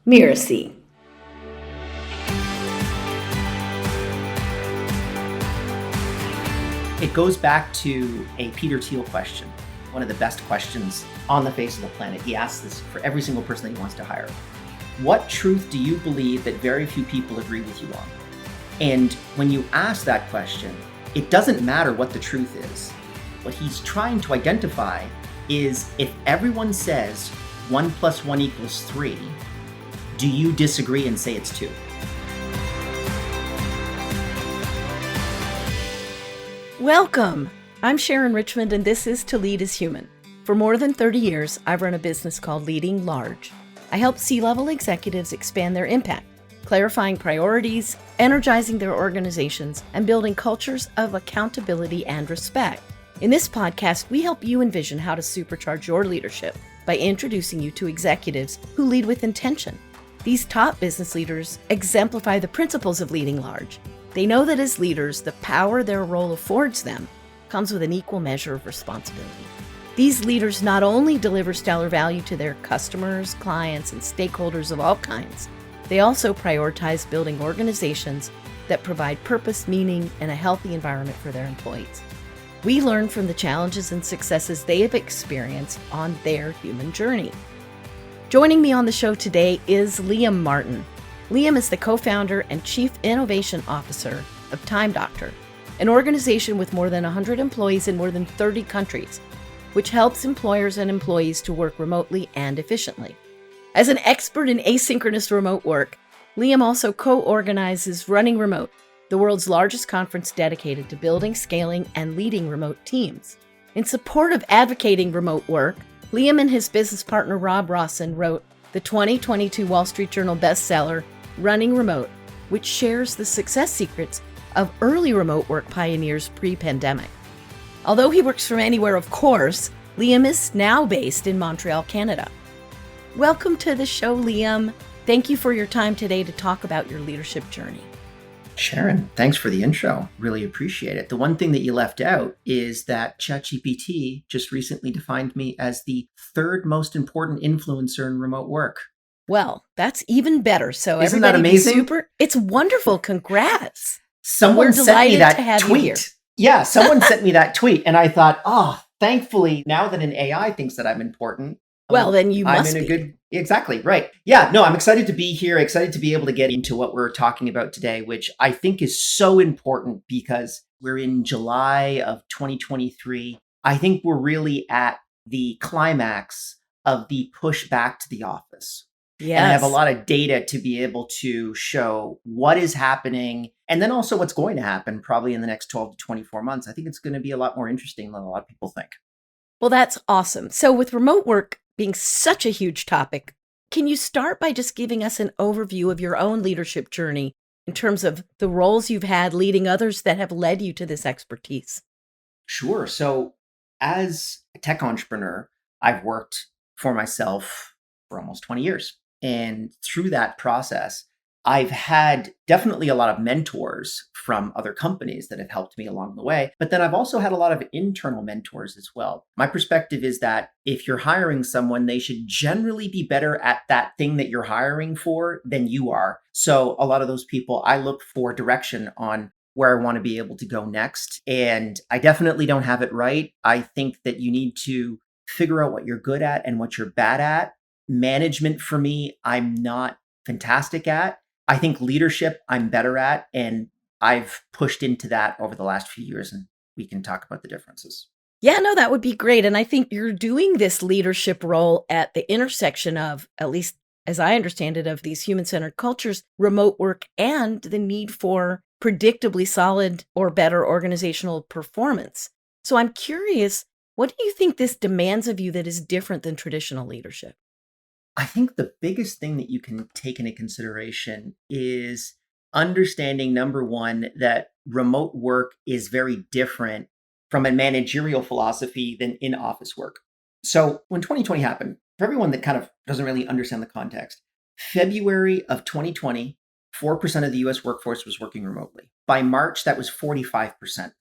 Mirasee. It goes back to a Peter Thiel question, one of the best questions on the face of the planet. He asks this for every single person that he wants to hire. What truth do you believe that very few people agree with you on? And when you ask that question, it doesn't matter what the truth is. What he's trying to identify is if everyone says 1 + 1 = 3, do you disagree and say it's 2? Welcome! I'm Sharon Richmond, and this is To Lead is Human. For more than 30 years, I've run a business called Leading Large. I help C-level executives expand their impact, clarifying priorities, energizing their organizations, and building cultures of accountability and respect. In this podcast, we help you envision how to supercharge your leadership by introducing you to executives who lead with intention. These top business leaders exemplify the principles of leading large. They know that as leaders, the power their role affords them comes with an equal measure of responsibility. These leaders not only deliver stellar value to their customers, clients, and stakeholders of all kinds, they also prioritize building organizations that provide purpose, meaning, and a healthy environment for their employees. We learn from the challenges and successes they have experienced on their human journey. Joining me on the show today is Liam Martin. Liam is the co-founder and chief innovation officer of Time Doctor, an organization with more than 100 employees in more than 30 countries, which helps employers and employees to work remotely and efficiently. As an expert in asynchronous remote work, Liam also co-organizes Running Remote, the world's largest conference dedicated to building, scaling, and leading remote teams. In support of advocating remote work, Liam and his business partner Rob Rawson wrote the 2022 Wall Street Journal bestseller, Running Remote, which shares the success secrets of early remote work pioneers pre-pandemic. Although he works from anywhere, of course, Liam is now based in Montreal, Canada. Welcome to the show, Liam. Thank you for your time today to talk about your leadership journey. Sharon, thanks for the intro. Really appreciate it. The one thing that you left out is that ChatGPT just recently defined me as the third most important influencer in remote work. Well, that's even better. So isn't that amazing? It's wonderful. Congrats. Someone sent me that tweet. Yeah, someone sent me that tweet, and I thought, thankfully, now that an AI thinks that I'm important, well, then you must I'm in a good. Exactly, right. Yeah, no, I'm excited to be here, excited to be able to get into what we're talking about today, which I think is so important because we're in July of 2023. I think we're really at the climax of the push back to the office. Yes. And I have a lot of data to be able to show what is happening and then also what's going to happen probably in the next 12 to 24 months. I think it's going to be a lot more interesting than a lot of people think. Well, that's awesome. So with remote work being such a huge topic, can you start by just giving us an overview of your own leadership journey in terms of the roles you've had leading others that have led you to this expertise? Sure. So as a tech entrepreneur, I've worked for myself for almost 20 years. And through that process, I've had definitely a lot of mentors from other companies that have helped me along the way. But then I've also had a lot of internal mentors as well. My perspective is that if you're hiring someone, they should generally be better at that thing that you're hiring for than you are. So a lot of those people, I look for direction on where I want to be able to go next. And I definitely don't have it right. I think that you need to figure out what you're good at and what you're bad at. Management for me, I'm not fantastic at. I think leadership, I'm better at. And I've pushed into that over the last few years, and we can talk about the differences. Yeah, no, that would be great. And I think you're doing this leadership role at the intersection of, at least as I understand it, of these human-centered cultures, remote work, and the need for predictably solid or better organizational performance. So I'm curious, what do you think this demands of you that is different than traditional leadership? I think the biggest thing that you can take into consideration is understanding, number one, that remote work is very different from a managerial philosophy than in-office work. So when 2020 happened, for everyone that kind of doesn't really understand the context, February of 2020, 4% of the US workforce was working remotely. By March, that was 45%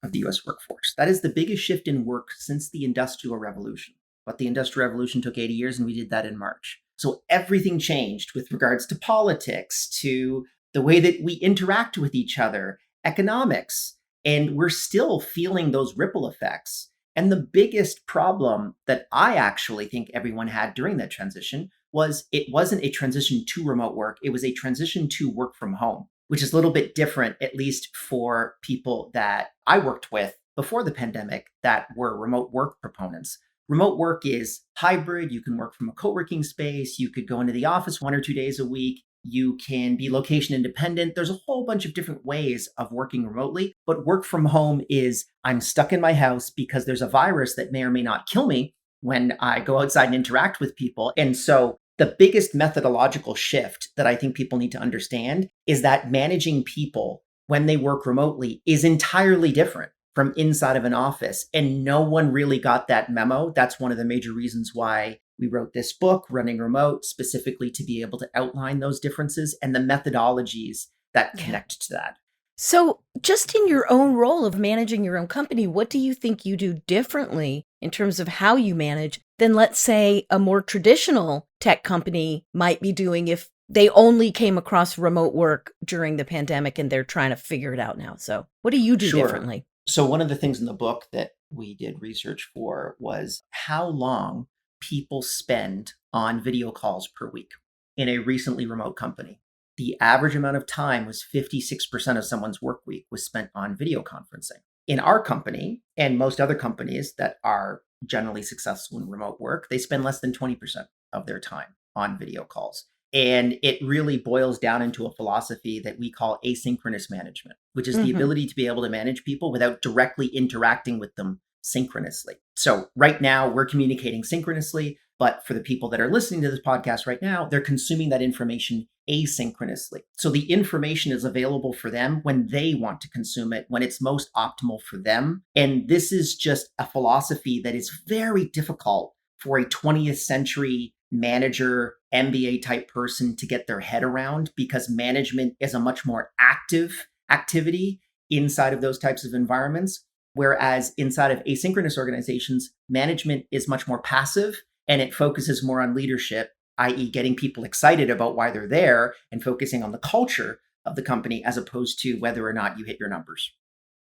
of the US workforce. That is the biggest shift in work since the Industrial Revolution. But the Industrial Revolution took 80 years, and we did that in March. So everything changed with regards to politics, to the way that we interact with each other, economics, and we're still feeling those ripple effects. And the biggest problem that I actually think everyone had during that transition was it wasn't a transition to remote work, it was a transition to work from home, which is a little bit different, at least for people that I worked with before the pandemic that were remote work proponents. Remote work is hybrid. You can work from a co-working space. You could go into the office 1 or 2 days a week. You can be location independent. There's a whole bunch of different ways of working remotely, but work from home is I'm stuck in my house because there's a virus that may or may not kill me when I go outside and interact with people. And so the biggest methodological shift that I think people need to understand is that managing people when they work remotely is entirely different from inside of an office. And no one really got that memo. That's one of the major reasons why we wrote this book, Running Remote, specifically to be able to outline those differences and the methodologies that connect to that. So, just in your own role of managing your own company, what do you think you do differently in terms of how you manage than, let's say, a more traditional tech company might be doing if they only came across remote work during the pandemic and they're trying to figure it out now? So, what do you do differently? So one of the things in the book that we did research for was how long people spend on video calls per week in a recently remote company. The average amount of time was 56% of someone's work week was spent on video conferencing. In our company and most other companies that are generally successful in remote work, they spend less than 20% of their time on video calls. And it really boils down into a philosophy that we call asynchronous management, which is the ability to be able to manage people without directly interacting with them synchronously. So right now we're communicating synchronously, but for the people that are listening to this podcast right now, they're consuming that information asynchronously. So the information is available for them when they want to consume it, when it's most optimal for them. And this is just a philosophy that is very difficult for a 20th century manager, MBA type person to get their head around, because management is a much more active activity inside of those types of environments. Whereas inside of asynchronous organizations, management is much more passive and it focuses more on leadership, i.e., getting people excited about why they're there and focusing on the culture of the company as opposed to whether or not you hit your numbers.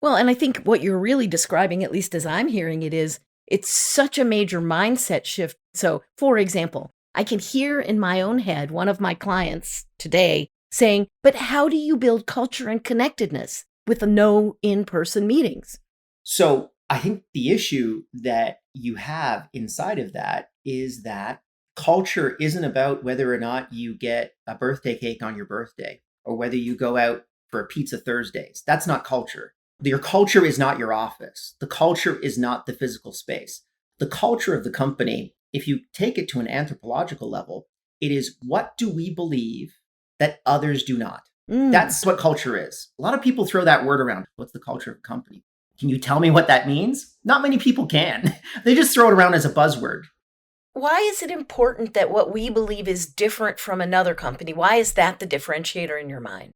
Well, and I think what you're really describing, at least as I'm hearing it, is it's such a major mindset shift. So, for example, I can hear in my own head one of my clients today saying, but how do you build culture and connectedness with no in-person meetings? So I think the issue that you have inside of that is that culture isn't about whether or not you get a birthday cake on your birthday or whether you go out for a pizza Thursdays. That's not culture. Your culture is not your office. The culture is not the physical space. The culture of the company, if you take it to an anthropological level, it is what do we believe that others do not? That's what culture is. A lot of people throw that word around. What's the culture of a company? Can you tell me what that means? Not many people can. They just throw it around as a buzzword. Why is it important that what we believe is different from another company? Why is that the differentiator in your mind?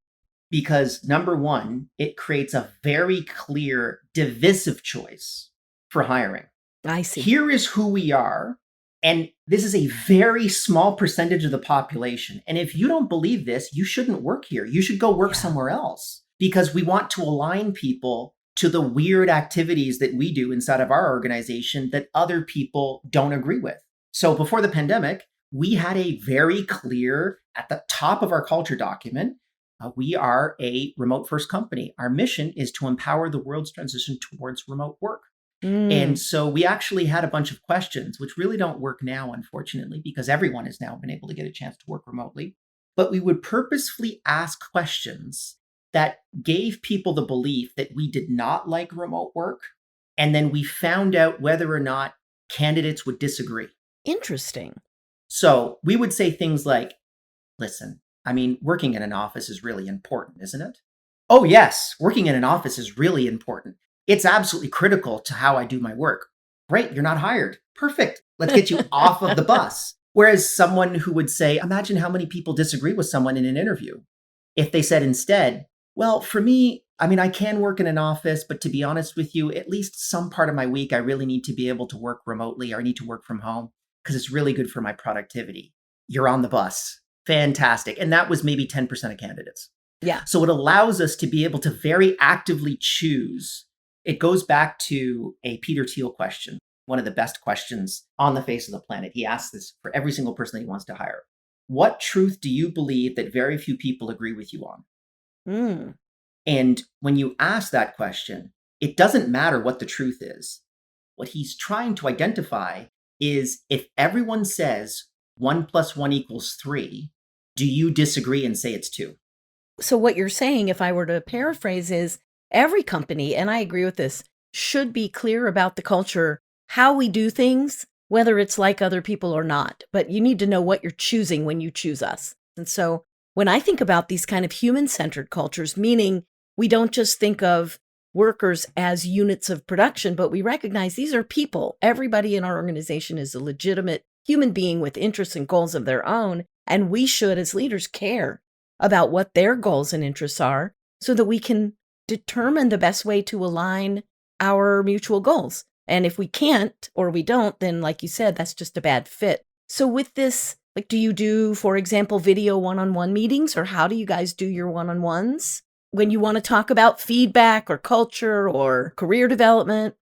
Because number one, it creates a very clear divisive choice for hiring. I see. Here is who we are. And this is a very small percentage of the population. And if you don't believe this, you shouldn't work here. You should go work somewhere else, because we want to align people to the weird activities that we do inside of our organization that other people don't agree with. So before the pandemic, we had a very clear, at the top of our culture document, we are a remote first company. Our mission is to empower the world's transition towards remote work. And so we actually had a bunch of questions, which really don't work now, unfortunately, because everyone has now been able to get a chance to work remotely. But we would purposefully ask questions that gave people the belief that we did not like remote work. And then we found out whether or not candidates would disagree. Interesting. So we would say things like, listen, I mean, working in an office is really important, isn't it? Oh, yes, working in an office is really important. It's absolutely critical to how I do my work. Great, you're not hired. Perfect. Let's get you off of the bus. Whereas someone who would say, imagine how many people disagree with someone in an interview. If they said instead, well, for me, I mean, I can work in an office, but to be honest with you, at least some part of my week, I really need to be able to work remotely or I need to work from home because it's really good for my productivity. you're on the bus. Fantastic. And that was maybe 10% of candidates. Yeah. So it allows us to be able to very actively choose. It goes back to a Peter Thiel question, one of the best questions on the face of the planet. He asks this for every single person that he wants to hire. What truth do you believe that very few people agree with you on? Mm. And when you ask that question, it doesn't matter what the truth is. What he's trying to identify is if everyone says 1 + 1 = 3, do you disagree and say it's 2? So what you're saying, if I were to paraphrase, is every company, and I agree with this, should be clear about the culture, how we do things, whether it's like other people or not. But you need to know what you're choosing when you choose us. And so when I think about these kind of human-centered cultures, meaning we don't just think of workers as units of production, but we recognize these are people. Everybody in our organization is a legitimate human being with interests and goals of their own. And we should, as leaders, care about what their goals and interests are so that we can determine the best way to align our mutual goals. And if we can't or we don't, then like you said, that's just a bad fit. So with this, like, do you do, for example, video one-on-one meetings, or how do you guys do your one-on-ones when you want to talk about feedback or culture or career development?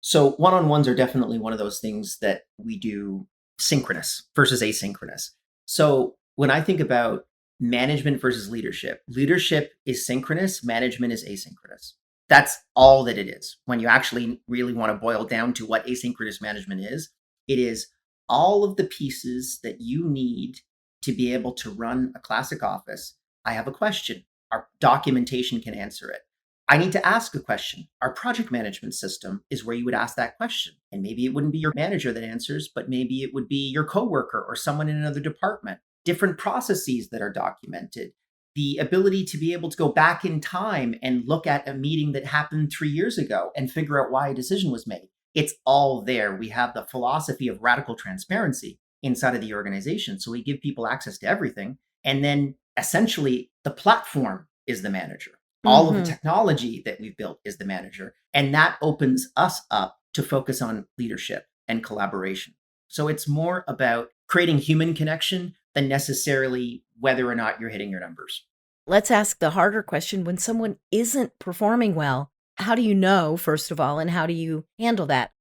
So one-on-ones are definitely one of those things that we do synchronous versus asynchronous. So when I think about management versus leadership, leadership is synchronous, management is asynchronous. That's all that it is. When you actually really want to boil down to what asynchronous management is, it is all of the pieces that you need to be able to run a classic office. I have a question. Our documentation can answer it. I need to ask a question. Our project management system is where you would ask that question. And maybe it wouldn't be your manager that answers, but maybe it would be your coworker or someone in another department. Different processes that are documented. The ability to be able to go back in time and look at a meeting that happened 3 years ago and figure out why a decision was made. It's all there. We have the philosophy of radical transparency inside of the organization. So we give people access to everything. And then essentially the platform is the manager. All of the technology that we've built is the manager. And that opens us up to focus on leadership and collaboration. So it's more about creating human connection than necessarily whether or not you're hitting your numbers. Let's ask the harder question. When someone isn't performing well, how do you know, first of all, and how do you handle that?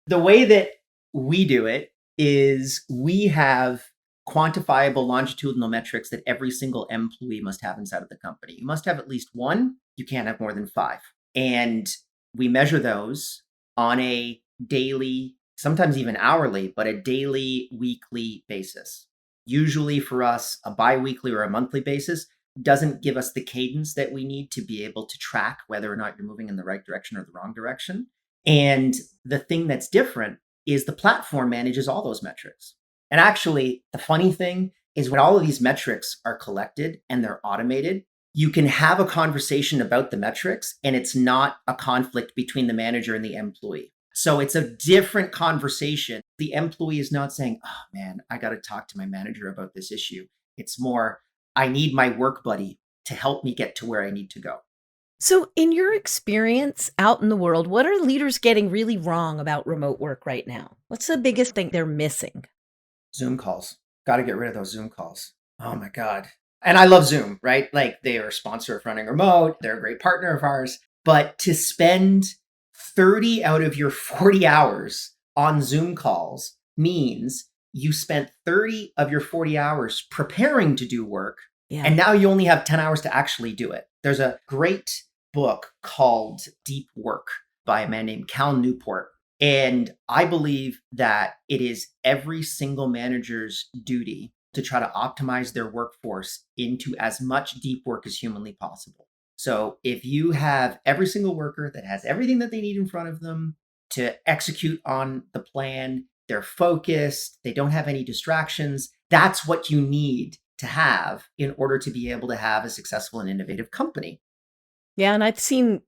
The way that we do it is we have quantifiable longitudinal metrics that every single employee must have inside of the company. You must have at least one. You can't have more than 5. And we measure those on a daily, sometimes even hourly, but a daily, weekly basis. Usually for us, a bi-weekly or a monthly basis doesn't give us the cadence that we need to be able to track whether or not you're moving in the right direction or the wrong direction. And the thing that's different is the platform manages all those metrics. And actually, the funny thing is when all of these metrics are collected and they're automated, you can have a conversation about the metrics and it's not a conflict between the manager and the employee. So it's a different conversation. The employee is not saying, oh man, I got to talk to my manager about this issue. It's more, I need my work buddy to help me get to where I need to go. So in your experience out in the world, what are leaders getting really wrong about remote work right now? What's the biggest thing they're missing? Zoom calls. Got to get rid of those Zoom calls. Oh my God. And I love Zoom, right? Like they are a sponsor of Running Remote. They're a great partner of ours. But to spend 30 out of your 40 hours on Zoom calls means you spent 30 of your 40 hours preparing to do work. Yeah. And now you only have 10 hours to actually do it. There's a great book called Deep Work by a man named Cal Newport. And I believe that it is every single manager's duty to try to optimize their workforce into as much deep work as humanly possible. So if you have every single worker that has everything that they need in front of them to execute on the plan, they're focused, they don't have any distractions, that's what you need to have in order to be able to have a successful and innovative company. Yeah, and I've seen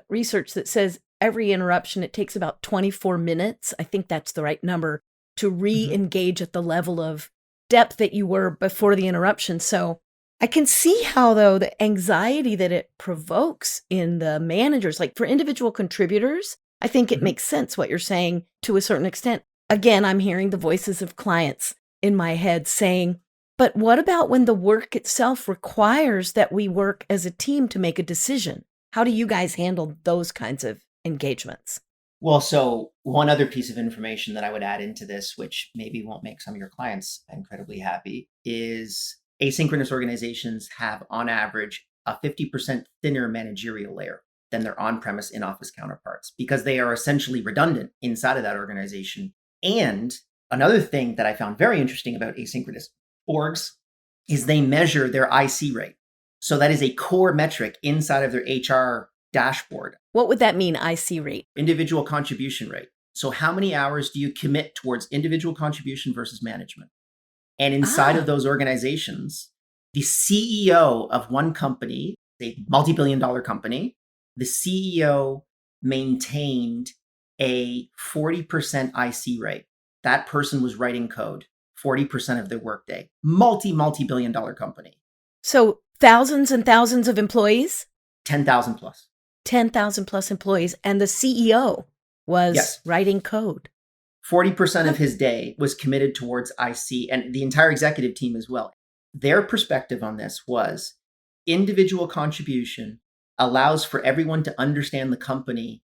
research that says every interruption, it takes about 24 minutes. I think that's the right number to re-engage at the level of depth that you were before the interruption. So I can see how, though, the anxiety that it provokes in the managers, like for individual contributors, I think it makes sense what you're saying to a certain extent. Again, I'm hearing the voices of clients. in my head saying, but what about when the work itself requires that we work as a team to make a decision? How do you guys handle those kinds of engagements? Well, so one other piece of information that I would add into this, which maybe won't make some of your clients incredibly happy, is asynchronous organizations have on average a 50% thinner managerial layer than their on-premise in-office counterparts because they are essentially redundant inside of that organization. And another thing that I found very interesting about asynchronous orgs is they measure their IC rate. So that is a core metric inside of their HR dashboard. What would that mean, IC rate? Individual contribution rate. So how many hours do you commit towards individual contribution versus management? And inside of those organizations, the CEO of one company, a multi-billion dollar company, the CEO maintained a 40% IC rate. That person was writing code 40% of their workday. Multi-billion dollar company. So thousands and thousands of employees? 10,000 plus. 10,000 plus employees. And the CEO was writing code. 40% of his day was committed towards IC and the entire executive team as well. Their perspective on this was individual contribution allows for everyone to understand the company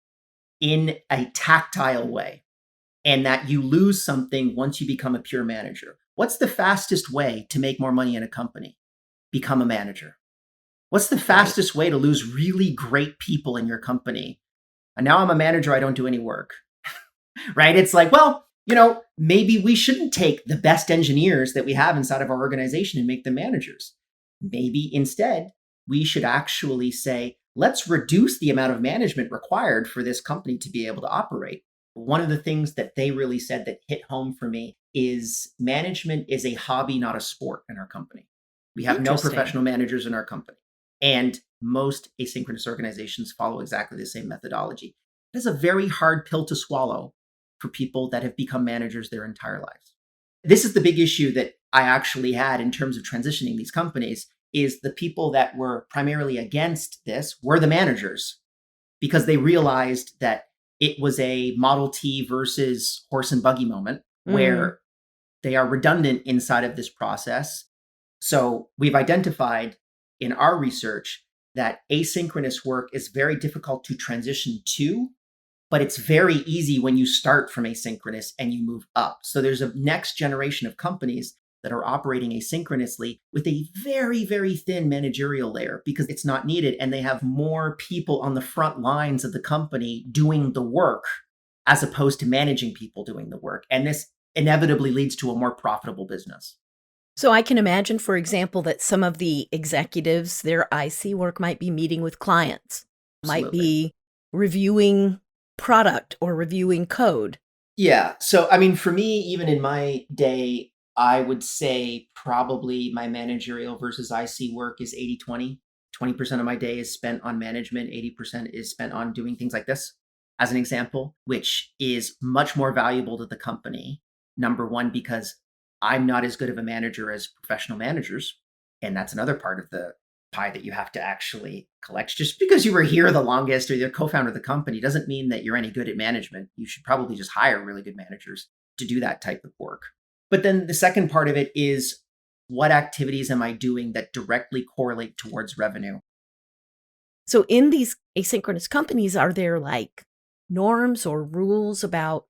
in a tactile way, and that you lose something once you become a pure manager. What's the fastest way to make more money in a company? Become a manager. What's the fastest way to lose really great people in your company? And now I'm a manager, I don't do any work. Right? It's like, well, maybe we shouldn't take the best engineers that we have inside of our organization and make them managers. Maybe instead, we should actually say, let's reduce the amount of management required for this company to be able to operate. One of the things that they really said that hit home for me is management is a hobby, not a sport in our company. We have no professional managers in our company. And most asynchronous organizations follow exactly the same methodology. It is a very hard pill to swallow for people that have become managers their entire lives. This is the big issue that I actually had in terms of transitioning these companies is the people that were primarily against this were the managers because they realized that it was a Model T versus horse and buggy moment where they are redundant inside of this process. So we've identified in our research that asynchronous work is very difficult to transition to, but it's very easy when you start from asynchronous and you move up. So there's a next generation of companies that are operating asynchronously with a very, very thin managerial layer because it's not needed. And they have more people on the front lines of the company doing the work as opposed to managing people doing the work. And this inevitably leads to a more profitable business. So I can imagine, for example, that some of the executives, their IC work might be meeting with clients, might be reviewing product or reviewing code. Yeah. So, I mean, for me, even in my day, I would say probably my managerial versus IC work is 80-20. 20% of my day is spent on management. 80% is spent on doing things like this, as an example, which is much more valuable to the company. Number one, because I'm not as good of a manager as professional managers. And that's another part of the pie that you have to actually collect. Just because you were here the longest or you're co-founder of the company doesn't mean that you're any good at management. You should probably just hire really good managers to do that type of work. But then the second part of it is what activities am I doing that directly correlate towards revenue? So in these asynchronous companies, are there like norms or rules about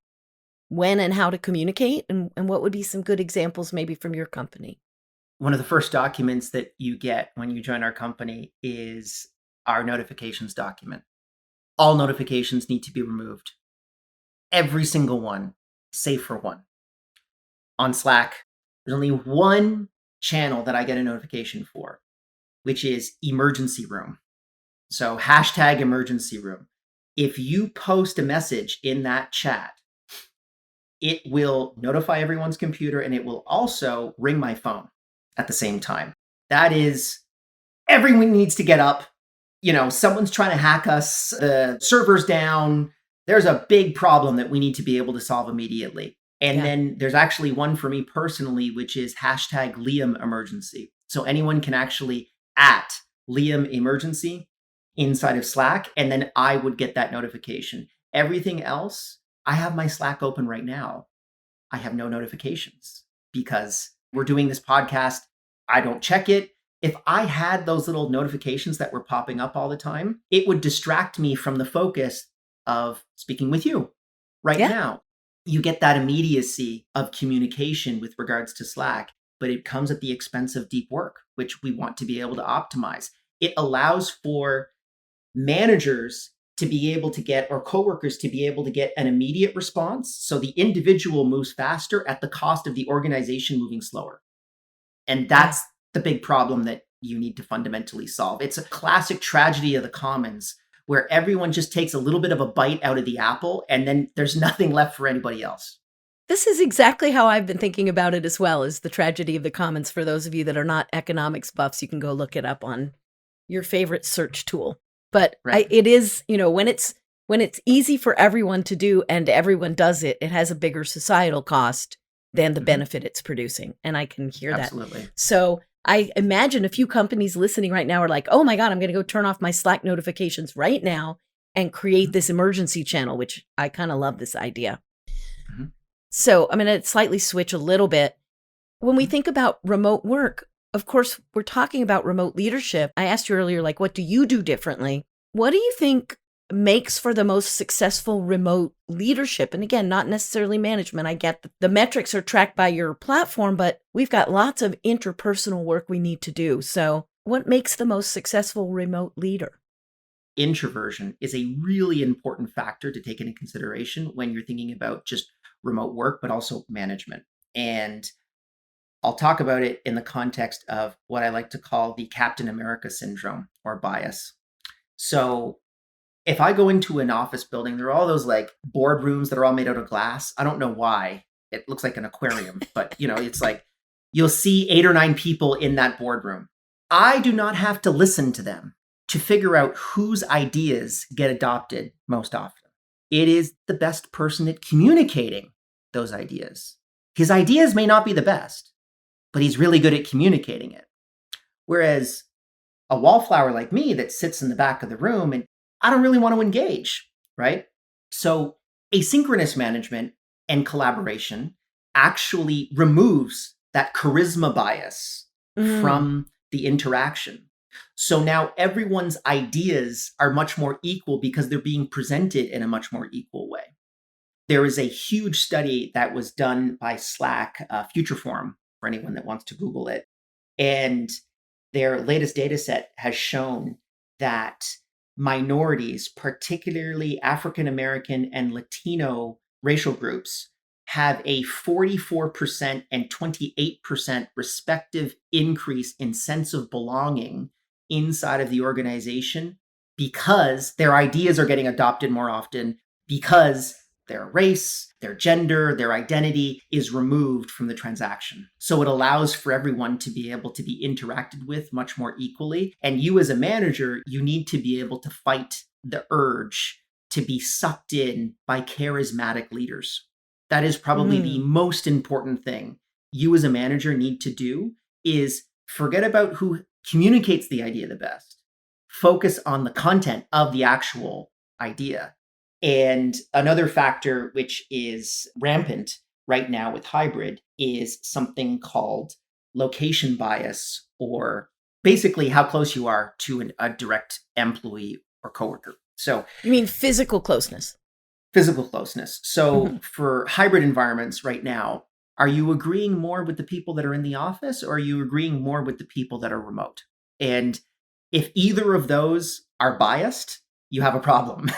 when and how to communicate? And what would be some good examples maybe from your company? One of the first documents that you get when you join our company is our notifications document. All notifications need to be removed. Every single one, save for one. On Slack, there's only one channel that I get a notification for, which is emergency room. So hashtag emergency room. If you post a message in that chat, it will notify everyone's computer and it will also ring my phone at the same time. That is, everyone needs to get up. Someone's trying to hack us. The server's down. There's a big problem that we need to be able to solve immediately. And then there's actually one for me personally, which is hashtag Liam emergency. So anyone can actually at Liam emergency inside of Slack, and then I would get that notification. Everything else, I have my Slack open right now. I have no notifications because we're doing this podcast. I don't check it. If I had those little notifications that were popping up all the time, it would distract me from the focus of speaking with you right Yeah. now. You get that immediacy of communication with regards to Slack, but it comes at the expense of deep work, which we want to be able to optimize. It allows for managers to be able to get, or coworkers to be able to get an immediate response. So the individual moves faster at the cost of the organization moving slower. And that's the big problem that you need to fundamentally solve. It's a classic tragedy of the commons where everyone just takes a little bit of a bite out of the apple and then there's nothing left for anybody else. This is exactly how I've been thinking about it as well, is the tragedy of the commons. For those of you that are not economics buffs, you can go look it up on your favorite search tool. But Right. it is, when it's easy for everyone to do and everyone does it, it has a bigger societal cost than the benefit it's producing. And I can hear Absolutely. that. So I imagine a few companies listening right now are like, oh my God, I'm going to go turn off my Slack notifications right now and create this emergency channel, which I kind of love this idea. Mhm. So I'm going to slightly switch a little bit. When we think about remote work, of course, we're talking about remote leadership. I asked you earlier, like, what do you do differently? What do you think makes for the most successful remote leadership? And again, not necessarily management. I get that the metrics are tracked by your platform, but we've got lots of interpersonal work we need to do. So what makes the most successful remote leader? Introversion is a really important factor to take into consideration when you're thinking about just remote work, but also management. And I'll talk about it in the context of what I like to call the Captain America syndrome or bias. So if I go into an office building, there are all those like boardrooms that are all made out of glass. I don't know why. It looks like an aquarium, but it's like you'll see 8 or 9 people in that boardroom. I do not have to listen to them to figure out whose ideas get adopted most often. It is the best person at communicating those ideas. His ideas may not be the best, but he's really good at communicating it. Whereas a wallflower like me that sits in the back of the room and I don't really want to engage, right? So asynchronous management and collaboration actually removes that charisma bias from the interaction. So now everyone's ideas are much more equal because they're being presented in a much more equal way. There is a huge study that was done by Slack, Future Forum, for anyone that wants to Google it. And their latest data set has shown that minorities, particularly African American and Latino racial groups, have a 44% and 28% respective increase in sense of belonging inside of the organization because their ideas are getting adopted more often, because their race, their gender, their identity is removed from the transaction. So it allows for everyone to be able to be interacted with much more equally. And you as a manager, you need to be able to fight the urge to be sucked in by charismatic leaders. That is probably the most important thing you as a manager need to do is forget about who communicates the idea the best. Focus on the content of the actual idea. And another factor which is rampant right now with hybrid is something called location bias, or basically how close you are to a direct employee or coworker. So you mean physical closeness? Physical closeness. So for hybrid environments right now, are you agreeing more with the people that are in the office, or are you agreeing more with the people that are remote? And if either of those are biased, you have a problem.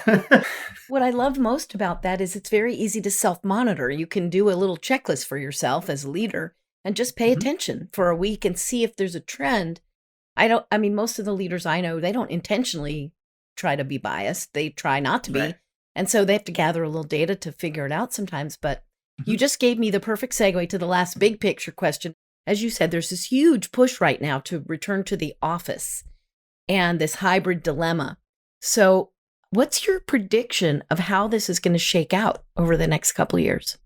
What I love most about that is it's very easy to self-monitor. You can do a little checklist for yourself as a leader and just pay attention for a week and see if there's a trend. Most of the leaders I know, they don't intentionally try to be biased. They try not to be. Right. And so they have to gather a little data to figure it out sometimes. But you just gave me the perfect segue to the last big picture question. As you said, there's this huge push right now to return to the office and this hybrid dilemma. So what's your prediction of how this is going to shake out over the next couple of years?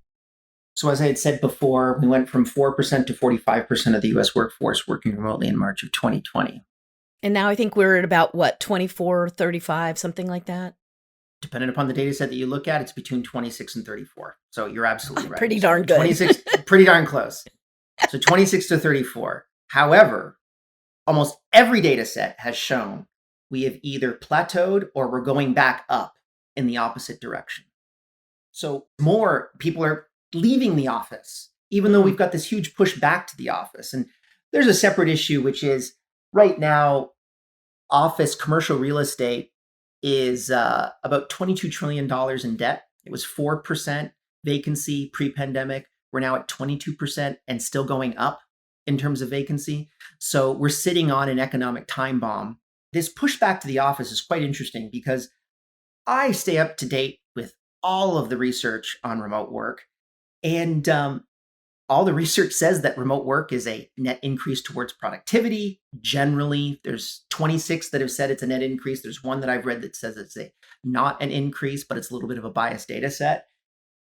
So as I had said before, we went from 4% to 45% of the US workforce working remotely in March of 2020. And now I think we're at about, 24, 35, something like that? Depending upon the data set that you look at, it's between 26 and 34. So you're absolutely right. Pretty darn good. 26, pretty darn close. So 26 to 34. However, almost every data set has shown we have either plateaued or we're going back up in the opposite direction. So more people are leaving the office, even though we've got this huge push back to the office. And there's a separate issue, which is right now, office commercial real estate is about $22 trillion in debt. It was 4% vacancy pre-pandemic. We're now at 22% and still going up in terms of vacancy. So we're sitting on an economic time bomb. This pushback to the office is quite interesting because I stay up to date with all of the research on remote work. And all the research says that remote work is a net increase towards productivity. Generally, there's 26 that have said it's a net increase. There's one that I've read that says it's not an increase, but it's a little bit of a biased data set.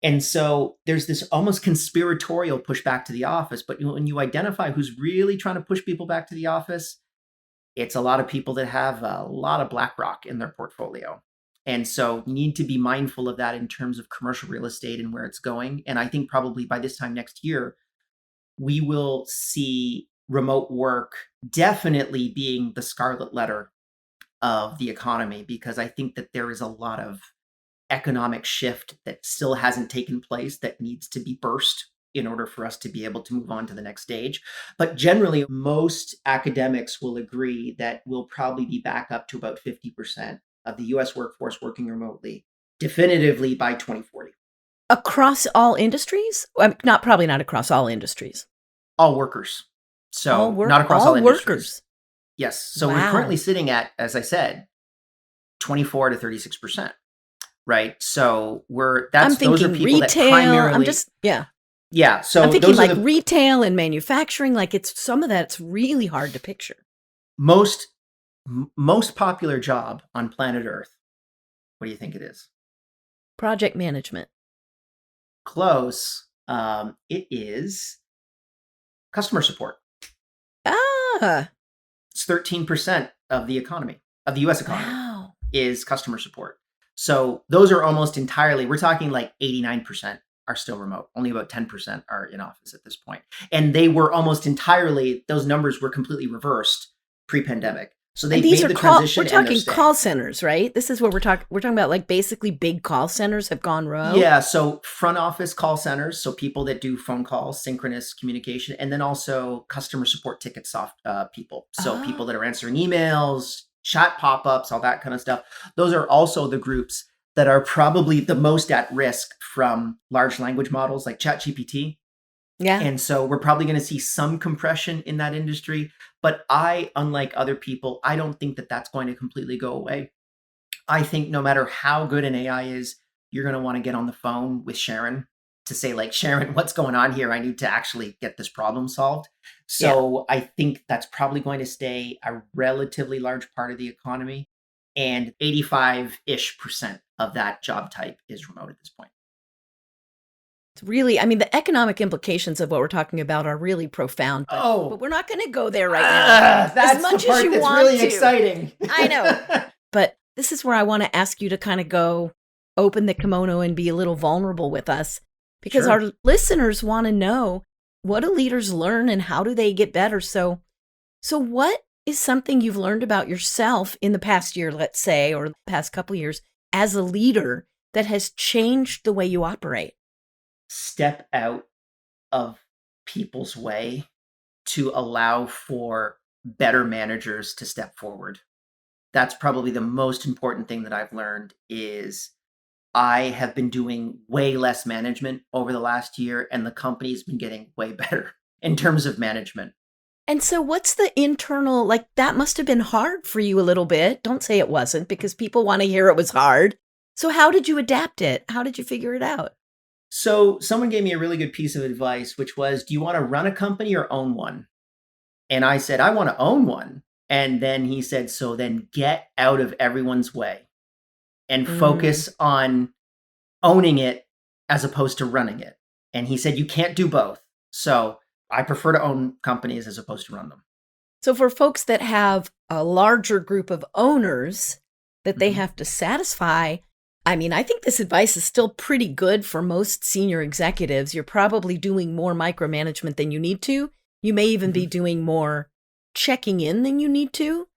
And so there's this almost conspiratorial push back to the office. But when you identify who's really trying to push people back to the office, it's a lot of people that have a lot of BlackRock in their portfolio. And so you need to be mindful of that in terms of commercial real estate and where it's going. And I think probably by this time next year, we will see remote work definitely being the scarlet letter of the economy, because I think that there is a lot of economic shift that still hasn't taken place that needs to be burst in order for us to be able to move on to the next stage. But generally, most academics will agree that we'll probably be back up to about 50% of the US workforce working remotely definitively by 2040. Across all industries? Probably not across all industries. All workers. So not across all industries. Workers. Yes. So we're currently sitting at, as I said, 24 to 36%. Right. So those are people retail, that primarily. Yeah. So I'm thinking like retail and manufacturing. Like some of that's really hard to picture. Most popular job on planet Earth. What do you think it is? Project management. Close. It is customer support. It's 13% of the economy, of the US economy, is customer support. So those are almost entirely, we're talking like 89% are still remote. Only about 10% are in office at this point. And they were almost entirely, those numbers were completely reversed pre-pandemic. So they made the transition. We're talking call centers, right? This is what we're talking about, like basically big call centers have gone rogue. Yeah, so front office call centers, so people that do phone calls, synchronous communication, and then also customer support ticket people. So people that are answering emails, chat pop-ups, all that kind of stuff. Those are also the groups that are probably the most at risk from large language models like ChatGPT. Yeah. And so we're probably going to see some compression in that industry. But unlike other people, I don't think that that's going to completely go away. I think no matter how good an AI is, you're going to want to get on the phone with Sharon to say, like, Sharon, what's going on here? I need to actually get this problem solved. So I think that's probably going to stay a relatively large part of the economy. And 85-ish% of that job type is remote at this point. It's really, the economic implications of what we're talking about are really profound. But we're not going to go there right now. That's as much the part as you that's want really to. exciting. I know. But this is where I want to ask you to kind of go open the kimono and be a little vulnerable with us, because our listeners want to know, what do leaders learn and how do they get better? So what is something you've learned about yourself in the past year, let's say, or the past couple of years as a leader that has changed the way you operate? Step out of people's way to allow for better managers to step forward. That's probably the most important thing that I've learned. Is I have been doing way less management over the last year, and the company's been getting way better in terms of management. And so what's the internal, like, that must have been hard for you a little bit. Don't say it wasn't, because people want to hear it was hard. So how did you adapt it? How did you figure it out? So someone gave me a really good piece of advice, which was, do you want to run a company or own one? And I said, I want to own one. And then he said, so then get out of everyone's way and focus on owning it as opposed to running it. And he said, you can't do both. So I prefer to own companies as opposed to run them. So for folks that have a larger group of owners that they have to satisfy, I mean, I think this advice is still pretty good for most senior executives. You're probably doing more micromanagement than you need to. You may even be Mhm. doing more checking in than you need to,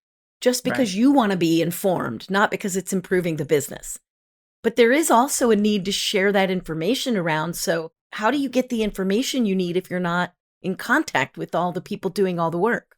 just Right. because you want to be informed, not because it's improving the business. But there is also a need to share that information around. So, how do you get the information you need if you're not in contact with all the people doing all the work?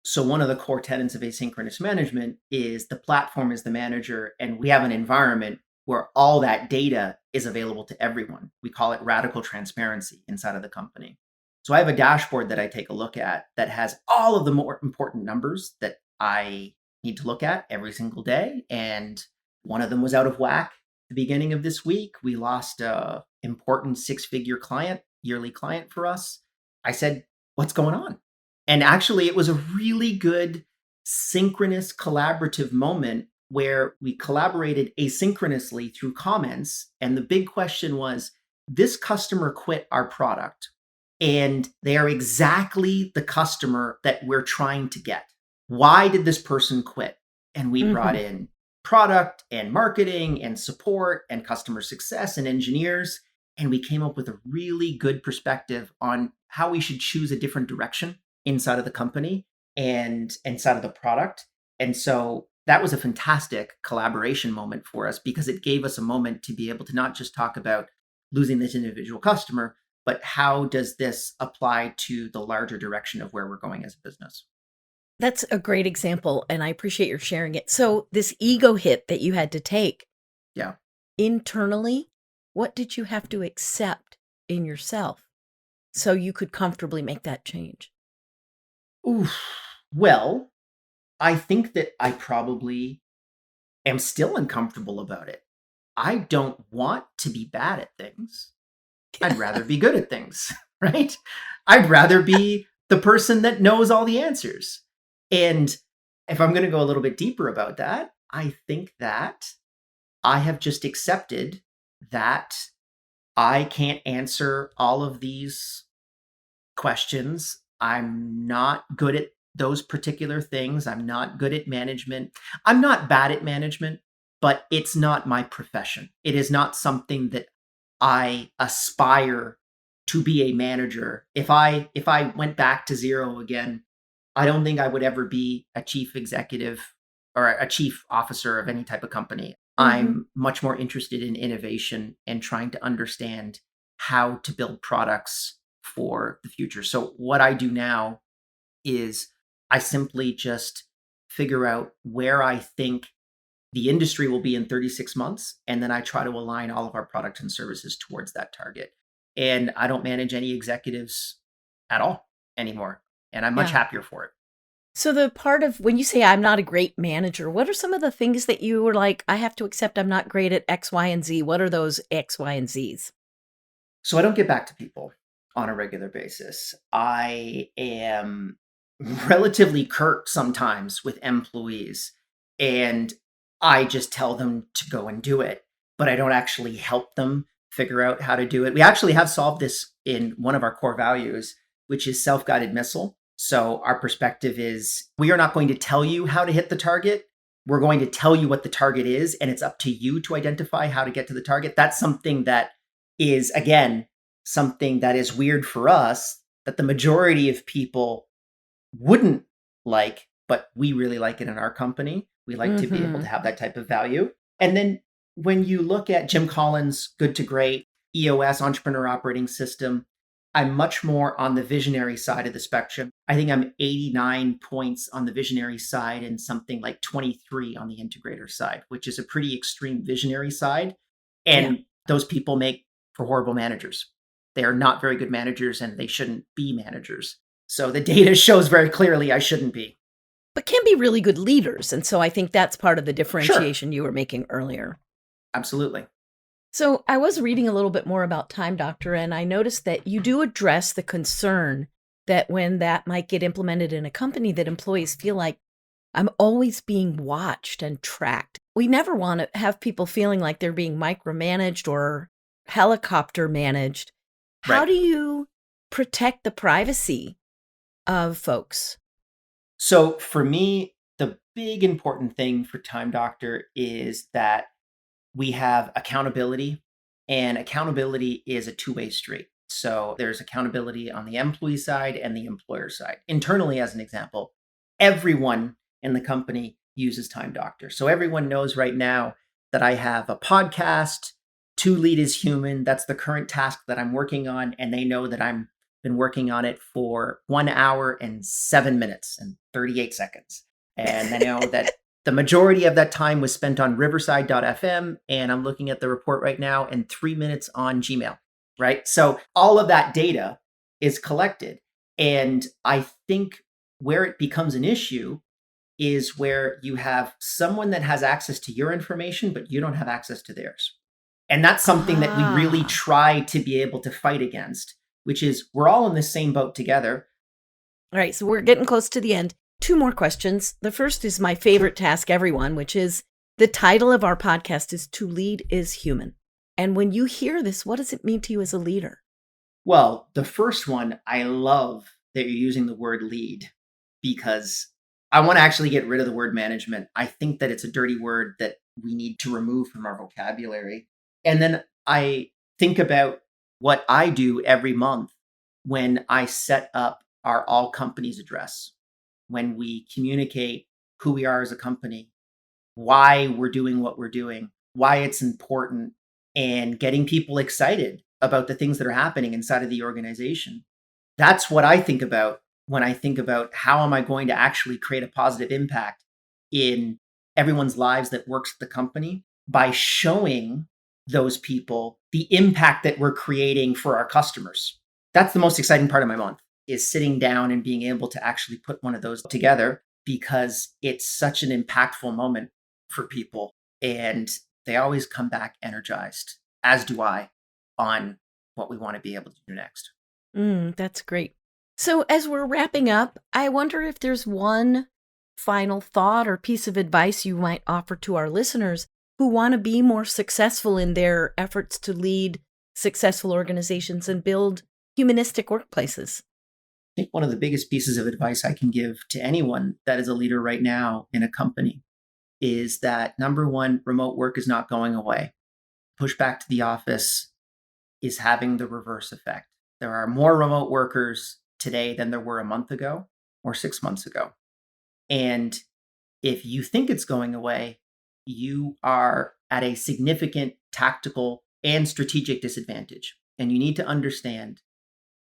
So one of the core tenets of asynchronous management is the platform is the manager, and we have an environment where all that data is available to everyone. We call it radical transparency inside of the company. So I have a dashboard that I take a look at that has all of the more important numbers that I need to look at every single day. And one of them was out of whack at the beginning of this week. We lost a important six-figure client, yearly client for us. I said, "What's going on?" And actually, it was a really good synchronous collaborative moment where we collaborated asynchronously through comments. And the big question was, this customer quit our product, and they are exactly the customer that we're trying to get. Why did this person quit? And we brought Hmm. in product and marketing and support and customer success and engineers. And we came up with a really good perspective on how we should choose a different direction inside of the company and inside of the product. And so that was a fantastic collaboration moment for us because it gave us a moment to be able to not just talk about losing this individual customer, but how does this apply to the larger direction of where we're going as a business? That's a great example, and I appreciate your sharing it. So, this ego hit that you had to take Yeah. internally, what did you have to accept in yourself so you could comfortably make that change? Oof. Well, I think that I probably am still uncomfortable about it. I don't want to be bad at things. I'd rather be good at things, right? I'd rather be the person that knows all the answers. And if I'm going to go a little bit deeper about that, I think that I have just accepted that I can't answer all of these questions. I'm not good at those particular things. I'm not good at management. I'm not bad at management, but it's not my profession. It is not something that I aspire to be a manager. If I went back to zero again, I don't think I would ever be a chief executive or a chief officer of any type of company. Hmm. I'm much more interested in innovation and trying to understand how to build products for the future. So what I do now is I simply just figure out where I think the industry will be in 36 months. And then I try to align all of our products and services towards that target. And I don't manage any executives at all anymore. And I'm much Yeah. happier for it. So, the part of when you say I'm not a great manager, what are some of the things that you were like, I have to accept I'm not great at X, Y, and Z? What are those X, Y, and Z's? So I don't get back to people on a regular basis. I am relatively curt sometimes with employees, and I just tell them to go and do it, but I don't actually help them figure out how to do it. We actually have solved this in one of our core values, which is self guided missile. So our perspective is we are not going to tell you how to hit the target. We're going to tell you what the target is, and it's up to you to identify how to get to the target. That's something that is, again, something that is weird for us that the majority of people wouldn't like, but we really like it in our company. We like to be able Hmm. to have that type of value. And then when you look at Jim Collins' Good to Great, EOS, Entrepreneur Operating System, I'm much more on the visionary side of the spectrum. I think I'm 89 points on the visionary side and something like 23 on the integrator side, which is a pretty extreme visionary side. Yeah. And those people make for horrible managers. They are not very good managers and they shouldn't be managers. So the data shows very clearly I shouldn't be. But can be really good leaders. And so I think that's part of the Sure, differentiation you were making earlier. absolutely. So I was reading a little bit more about Time Doctor, and I noticed that you do address the concern that when that might get implemented in a company, that employees feel like I'm always being watched and tracked. We never want to have people feeling like they're being micromanaged or helicopter managed. How Right. do you protect the privacy of folks? So for me, the big important thing for Time Doctor is that we have accountability, and accountability is a two-way street. So there's accountability on the employee side and the employer side. Internally, as an example, everyone in the company uses Time Doctor. So everyone knows right now that I have a podcast, To Lead is Human. That's the current task that I'm working on. And they know that I've been working on it for 1 hour and 7 minutes and 38 seconds. And I know that the majority of that time was spent on riverside.fm. And I'm looking at the report right now, and 3 minutes on Gmail, right? So all of that data is collected. And I think where it becomes an issue is where you have someone that has access to your information, but you don't have access to theirs. And that's something that we really try to be able to fight against, which is we're all in the same boat together. All right, so we're getting close to the end. 2 more questions. The first is my favorite to ask everyone, which is the title of our podcast is To Lead is Human. And when you hear this, what does it mean to you as a leader? Well, the first one, I love that you're using the word lead, because I want to actually get rid of the word management. I think that it's a dirty word that we need to remove from our vocabulary. And then I think about what I do every month when I set up our all companies address, when we communicate who we are as a company, why we're doing what we're doing, why it's important, and getting people excited about the things that are happening inside of the organization. That's what I think about when I think about how am I going to actually create a positive impact in everyone's lives that works at the company by showing those people the impact that we're creating for our customers. That's the most exciting part of my month, is sitting down and being able to actually put one of those together, because it's such an impactful moment for people. And they always come back energized, as do I, on what we want to be able to do next. That's great. So as we're wrapping up, I wonder if there's one final thought or piece of advice you might offer to our listeners who want to be more successful in their efforts to lead successful organizations and build humanistic workplaces. I think one of the biggest pieces of advice I can give to anyone that is a leader right now in a company is that, number one, remote work is not going away. Push back to the office is having the reverse effect. There are more remote workers today than there were a month ago or 6 months ago. And if you think it's going away, you are at a significant tactical and strategic disadvantage. And you need to understand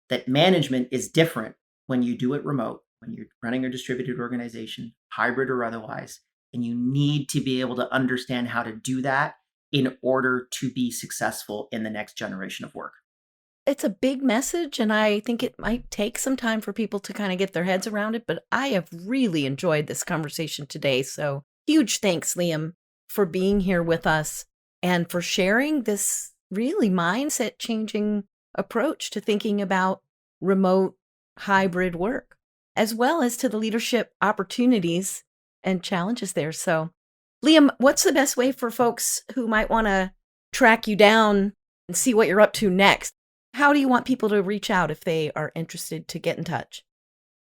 that management is different when you do it remote, when you're running a distributed organization, hybrid or otherwise. And you need to be able to understand how to do that in order to be successful in the next generation of work. It's a big message, and I think it might take some time for people to kind of get their heads around it, but I have really enjoyed this conversation today. So huge thanks, Liam, for being here with us and for sharing this really mindset changing approach to thinking about remote hybrid work, as well as to the leadership opportunities and challenges there. So Liam, what's the best way for folks who might want to track you down and see what you're up to next? How do you want people to reach out if they are interested to get in touch?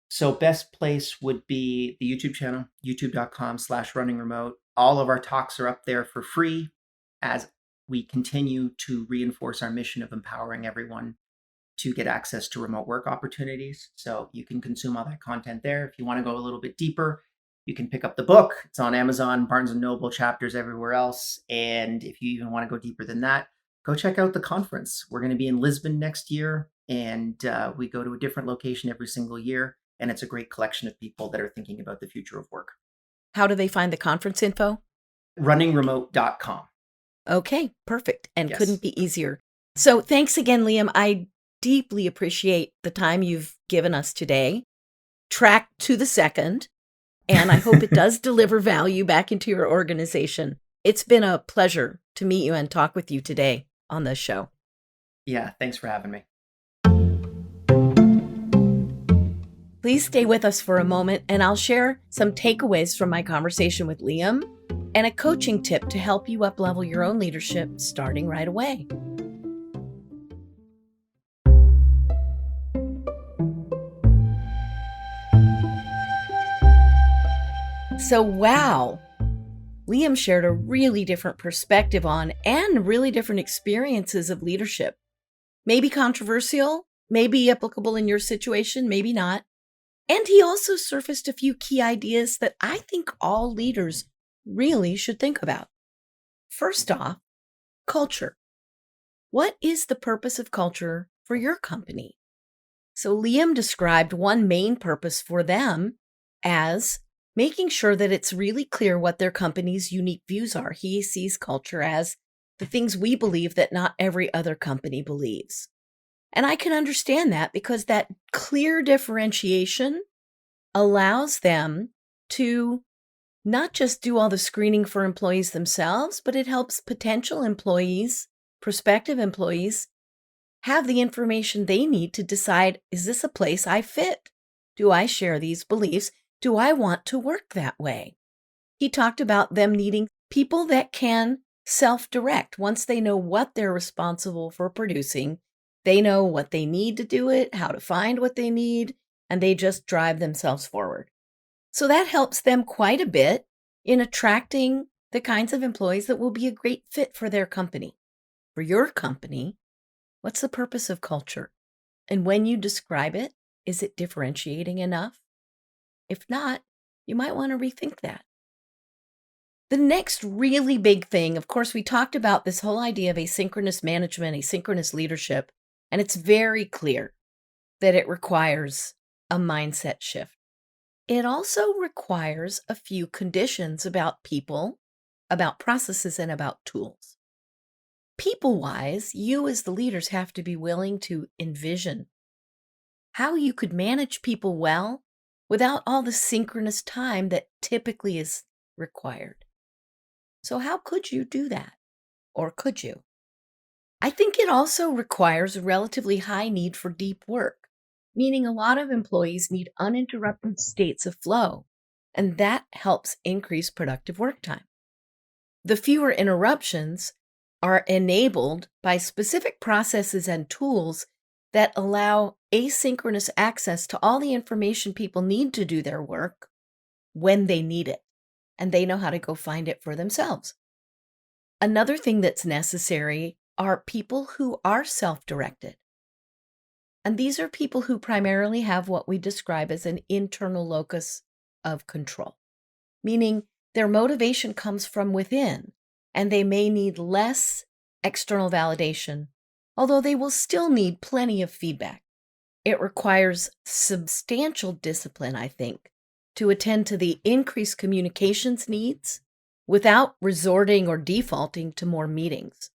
So best place would be the YouTube channel, youtube.com/runningremote. All of our talks are up there for free as we continue to reinforce our mission of empowering everyone to get access to remote work opportunities. So you can consume all that content there. If you want to go a little bit deeper, you can pick up the book. It's on Amazon, Barnes & Noble, chapters everywhere else. And if you even want to go deeper than that, go check out the conference. We're going to be in Lisbon next year, and we go to a different location every single year. And it's a great collection of people that are thinking about the future of work. How do they find the conference info? runningremote.com. Okay, perfect. And Yes. couldn't be easier. So thanks again, Liam. I deeply appreciate the time you've given us today. Track to the second. And I hope it does deliver value back into your organization. It's been a pleasure to meet you and talk with you today on this show. Yeah, thanks for having me. Please stay with us for a moment, and I'll share some takeaways from my conversation with Liam and a coaching tip to help you uplevel your own leadership starting right away. So, wow, Liam shared a really different perspective on and really different experiences of leadership. Maybe controversial, maybe applicable in your situation, maybe not. And he also surfaced a few key ideas that I think all leaders really should think about. First off, culture. What is the purpose of culture for your company? So Liam described one main purpose for them as making sure that it's really clear what their company's unique views are. He sees culture as the things we believe that not every other company believes. And I can understand that because that clear differentiation allows them to not just do all the screening for employees themselves, but it helps potential employees, prospective employees, have the information they need to decide, is this a place I fit? Do I share these beliefs? Do I want to work that way? He talked about them needing people that can self-direct. Once they know what they're responsible for producing, they know what they need to do it, how to find what they need, and they just drive themselves forward. So that helps them quite a bit in attracting the kinds of employees that will be a great fit for their company. For your company, what's the purpose of culture? And when you describe it, is it differentiating enough? If not, you might want to rethink that. The next really big thing, of course, we talked about this whole idea of asynchronous management, asynchronous leadership, and it's very clear that it requires a mindset shift. It also requires a few conditions about people, about processes, and about tools. People-wise, you as the leaders have to be willing to envision how you could manage people well without all the synchronous time that typically is required. So how could you do that? Or could you? I think it also requires a relatively high need for deep work, meaning a lot of employees need uninterrupted states of flow, and that helps increase productive work time. The fewer interruptions are enabled by specific processes and tools that allow asynchronous access to all the information people need to do their work when they need it, and they know how to go find it for themselves. Another thing that's necessary are people who are self-directed. And these are people who primarily have what we describe as an internal locus of control, meaning their motivation comes from within, and they may need less external validation, although they will still need plenty of feedback. It requires substantial discipline, I think, to attend to the increased communications needs without resorting or defaulting to more meetings.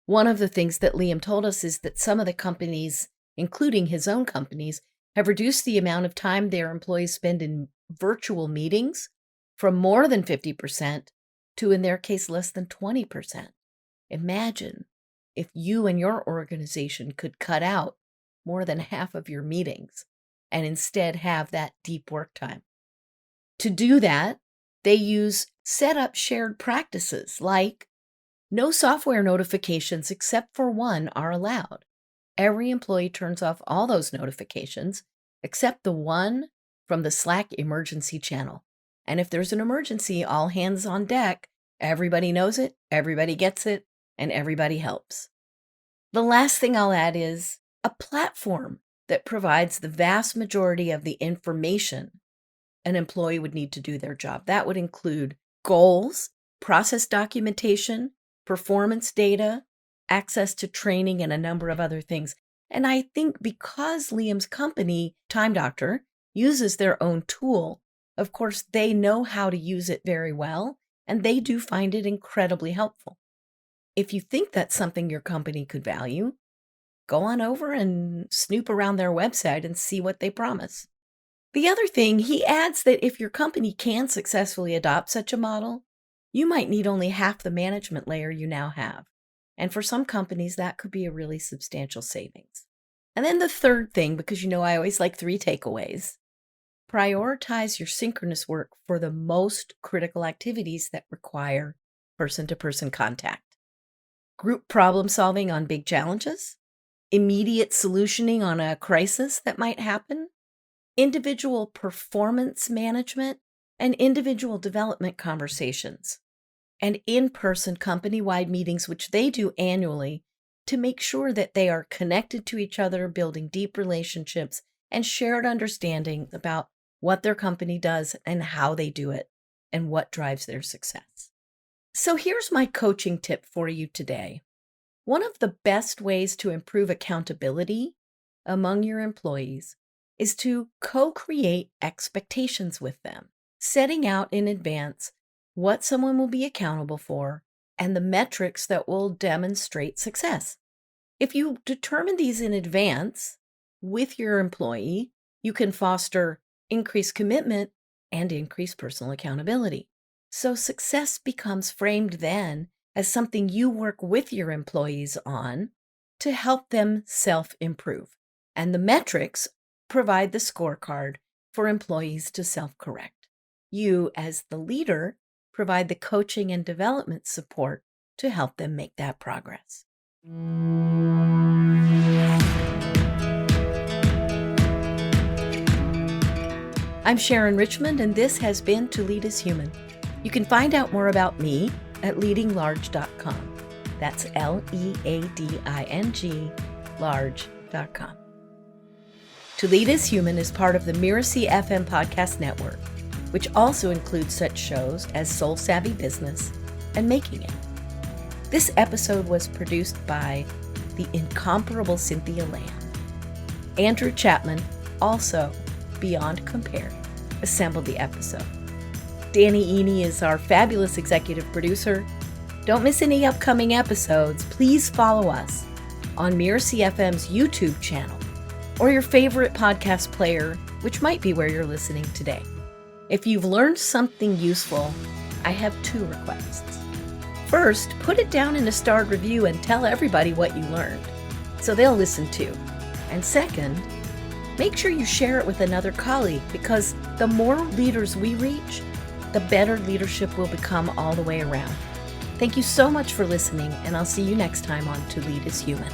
One of the things that Liam told us is that some of the companies, including his own companies, have reduced the amount of time their employees spend in virtual meetings from more than 50% to, in their case, less than 20%. Imagine if you and your organization could cut out more than half of your meetings and instead have that deep work time. To do that, they use set up shared practices like no software notifications except for one are allowed. Every employee turns off all those notifications except the one from the Slack emergency channel. And if there's an emergency, all hands on deck, everybody knows it, everybody gets it, and everybody helps. The last thing I'll add is a platform that provides the vast majority of the information an employee would need to do their job. That would include goals, process documentation, performance data, access to training, and a number of other things. And I think because Liam's company, Time Doctor, uses their own tool, of course, they know how to use it very well, and they do find it incredibly helpful. If you think that's something your company could value, go on over and snoop around their website and see what they promise. The other thing, he adds that if your company can successfully adopt such a model, you might need only half the management layer you now have. And for some companies, that could be a really substantial savings. And then the third thing, because you know I always like 3 takeaways, prioritize your synchronous work for the most critical activities that require person-to-person contact. Group problem solving on big challenges, immediate solutioning on a crisis that might happen, individual performance management, and individual development conversations. and in-person company-wide meetings, which they do annually, to make sure that they are connected to each other, building deep relationships and shared understanding about what their company does and how they do it and what drives their success. So here's my coaching tip for you today. One of the best ways to improve accountability among your employees is to co-create expectations with them, setting out in advance what someone will be accountable for and the metrics that will demonstrate success. If you determine these in advance with your employee, you can foster increased commitment and increased personal accountability. So success becomes framed then as something you work with your employees on to help them self-improve. And the metrics provide the scorecard for employees to self-correct. You, as the leader, provide the coaching and development support to help them make that progress. I'm Sharon Richmond, and this has been To Lead is Human. You can find out more about me at leadinglarge.com. That's LEADING large.com. To Lead is Human is part of the Mirasee FM podcast network, which also includes such shows as Soul Savvy Business and Making It. This episode was produced by the incomparable Cynthia Lamb. Andrew Chapman, also beyond compare, assembled the episode. Danny Eni is our fabulous executive producer. Don't miss any upcoming episodes. Please follow us on Mirasee FM's YouTube channel or your favorite podcast player, which might be where you're listening today. If you've learned something useful, I have 2 requests. First, put it down in a starred review and tell everybody what you learned, so they'll listen too. And second, make sure you share it with another colleague, because the more leaders we reach, the better leadership will become all the way around. Thank you so much for listening, and I'll see you next time on To Lead is Human.